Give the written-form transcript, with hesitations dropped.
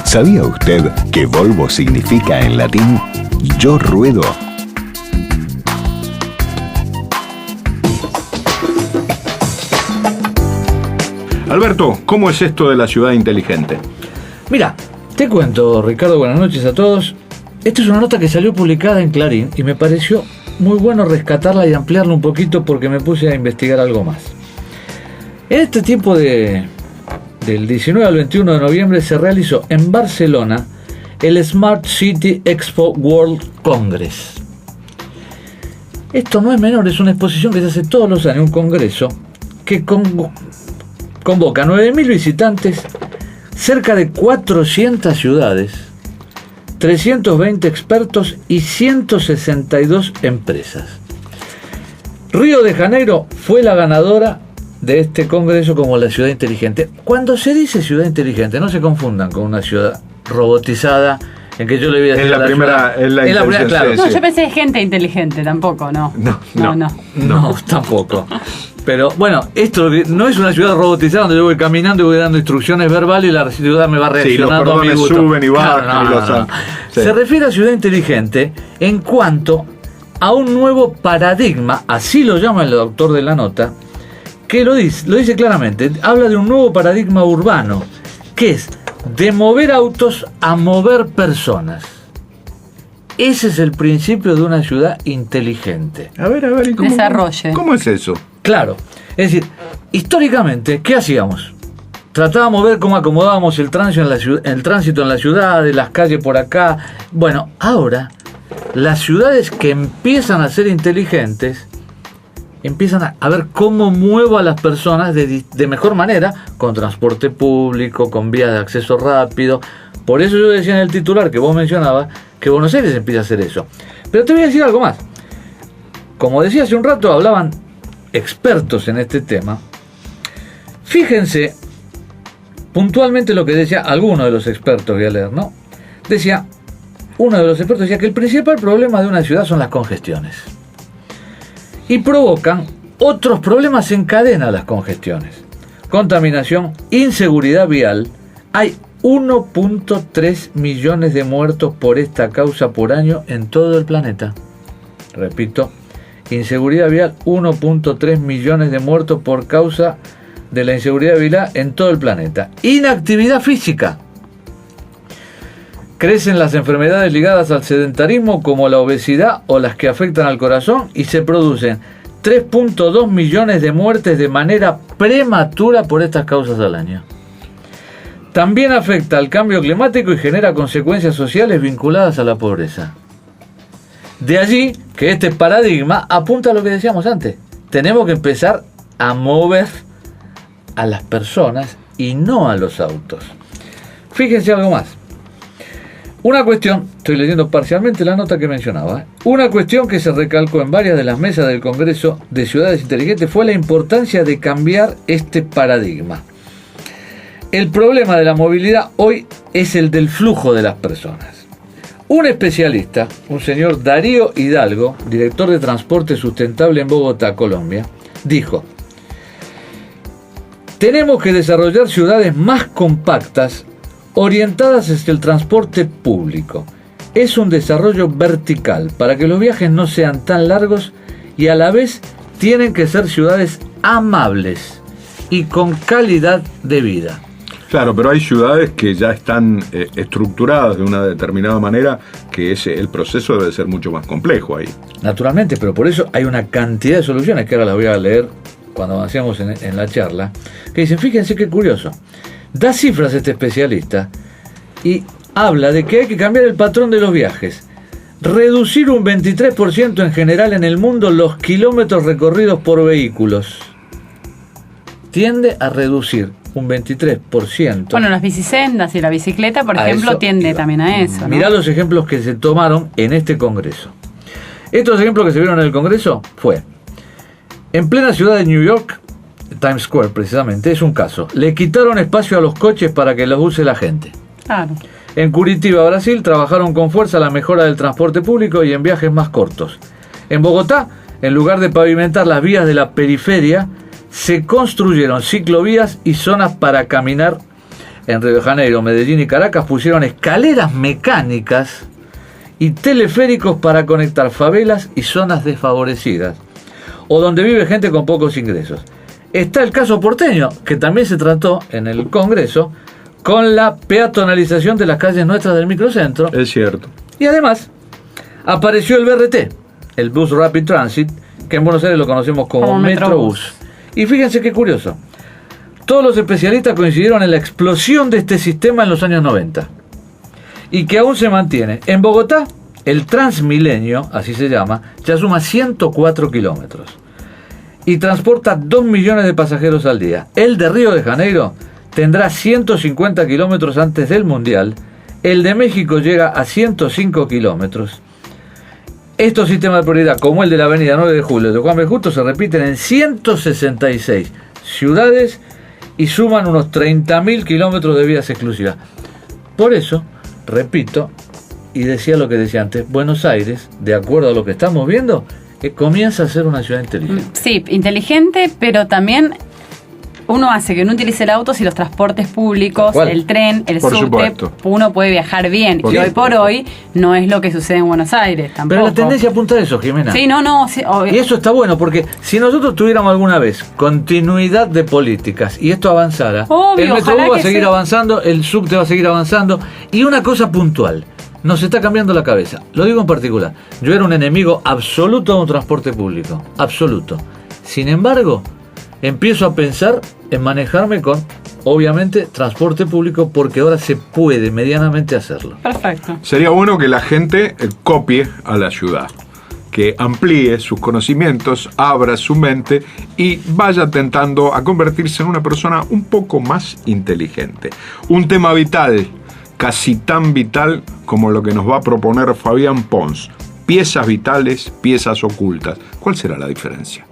¿Sabía usted que Volvo significa en latín yo ruedo? Alberto, ¿cómo es esto de la ciudad inteligente? Mira, te cuento, Ricardo, buenas noches a todos. Esta es una nota que salió publicada en Clarín y me pareció muy bueno rescatarla y ampliarla un poquito porque me puse a investigar algo más. En este tiempo del 19 al 21 de noviembre se realizó en Barcelona el Smart City Expo World Congress. Esto no es menor, es una exposición que se hace todos los años, un congreso que convoca 9.000 visitantes, cerca de 400 ciudades, 320 expertos y 162 empresas. Río de Janeiro fue la ganadora de este congreso como la ciudad inteligente. Cuando se dice ciudad inteligente, no se confundan con una ciudad robotizada en que yo le voy a decir es la primera, claro. No, yo pensé gente inteligente, tampoco, no. No, tampoco. Pero bueno, esto no es una ciudad robotizada donde yo voy caminando y voy dando instrucciones verbales y la ciudad me va reaccionando a mi gusto. Suben y bajan. No. Sí. Se refiere a ciudad inteligente en cuanto a un nuevo paradigma, así lo llama el autor de la nota, que lo dice claramente, habla de un nuevo paradigma urbano, que es de mover autos a mover personas. Ese es el principio de una ciudad inteligente. A ver, ¿y cómo es eso? Claro, es decir, históricamente, ¿qué hacíamos? Tratábamos de ver cómo acomodábamos el tránsito en la ciudad, de las calles por acá. Bueno, ahora, las ciudades que empiezan a ser inteligentes, empiezan a ver cómo muevo a las personas de mejor manera, con transporte público, con vías de acceso rápido. Por eso yo decía en el titular que vos mencionabas, que Buenos Aires empieza a hacer eso. Pero te voy a decir algo más. Como decía hace un rato, hablaban expertos en este tema. Fíjense puntualmente lo que decía alguno de los expertos, voy a leer, ¿no? Uno de los expertos decía que el principal problema de una ciudad son las congestiones. Y provocan otros problemas en cadena las congestiones. Contaminación, inseguridad vial. Hay 1.3 millones de muertos por esta causa por año en todo el planeta. Repito, inseguridad vial, 1.3 millones de muertos por causa de la inseguridad vial en todo el planeta. Inactividad física. Crecen las enfermedades ligadas al sedentarismo como la obesidad o las que afectan al corazón y se producen 3.2 millones de muertes de manera prematura por estas causas al año. También afecta al cambio climático y genera consecuencias sociales vinculadas a la pobreza. De allí que este paradigma apunta a lo que decíamos antes. Tenemos que empezar a mover a las personas y no a los autos. Fíjense algo más. Una cuestión, estoy leyendo parcialmente la nota que mencionaba, una cuestión que se recalcó en varias de las mesas del Congreso de Ciudades Inteligentes fue la importancia de cambiar este paradigma. El problema de la movilidad hoy es el del flujo de las personas. Un especialista, un señor Darío Hidalgo, director de Transporte Sustentable en Bogotá, Colombia, dijo: tenemos que desarrollar ciudades más compactas, orientadas hacia el transporte público. Es un desarrollo vertical para que los viajes no sean tan largos y a la vez tienen que ser ciudades amables y con calidad de vida. Claro, pero hay ciudades que ya están estructuradas de una determinada manera, que el proceso debe ser mucho más complejo ahí. Naturalmente, pero por eso hay una cantidad de soluciones que ahora las voy a leer cuando avancemos en la charla, que dicen, fíjense qué curioso, da cifras este especialista y habla de que hay que cambiar el patrón de los viajes, reducir un 23% en general en el mundo los kilómetros recorridos por vehículos. Tiende a reducir un 23%. Bueno, las bicisendas y la bicicleta, por ejemplo, tiende también a eso, ¿no? Mirá los ejemplos que se tomaron en este congreso. Estos ejemplos que se vieron en el congreso fue, en plena ciudad de New York, Times Square precisamente, es un caso. Le quitaron espacio a los coches para que los use la gente. Claro. En Curitiba, Brasil, trabajaron con fuerza la mejora del transporte público y en viajes más cortos. En Bogotá, en lugar de pavimentar las vías de la periferia, se construyeron ciclovías y zonas para caminar. En Río de Janeiro, Medellín y Caracas pusieron escaleras mecánicas y teleféricos para conectar favelas y zonas desfavorecidas, o donde vive gente con pocos ingresos. Está el caso porteño, que también se trató en el Congreso, con la peatonalización de las calles nuestras del microcentro. Es cierto. Y además, apareció el BRT, el Bus Rapid Transit, que en Buenos Aires lo conocemos como Metrobús. Y fíjense qué curioso. Todos los especialistas coincidieron en la explosión de este sistema en los años 90 y que aún se mantiene. En Bogotá, el Transmilenio, así se llama, ya suma 104 kilómetros y transporta 2 millones de pasajeros al día. El de Río de Janeiro tendrá 150 kilómetros antes del Mundial. El de México llega a 105 kilómetros. Estos sistemas de prioridad, como el de la avenida 9 de Julio de Juan B. Justo, se repiten en 166 ciudades y suman unos 30.000 kilómetros de vías exclusivas. Por eso, repito, y decía lo que decía antes, Buenos Aires, de acuerdo a lo que estamos viendo, comienza a ser una ciudad inteligente. Sí, inteligente, pero también uno hace que no utilice el auto si los transportes públicos, el tren, el Por subte, supuesto. uno puede viajar bien. Y hoy por hoy no es lo que sucede en Buenos Aires tampoco. Pero la tendencia apunta a eso, Jimena. Sí, no, sí, Y eso está bueno, porque si nosotros tuviéramos alguna vez continuidad de políticas y esto avanzara, obvio, el Metrobús va a seguir avanzando, el subte va a seguir avanzando, y una cosa puntual, nos está cambiando la cabeza. Lo digo en particular, yo era un enemigo absoluto de un transporte público, absoluto. Sin embargo, empiezo a pensar en manejarme con, obviamente, transporte público, porque ahora se puede medianamente hacerlo. Perfecto. Sería bueno que la gente copie a la ciudad, que amplíe sus conocimientos, abra su mente y vaya tentando a convertirse en una persona un poco más inteligente. Un tema vital, casi tan vital como lo que nos va a proponer Fabián Pons. Piezas vitales, piezas ocultas. ¿Cuál será la diferencia?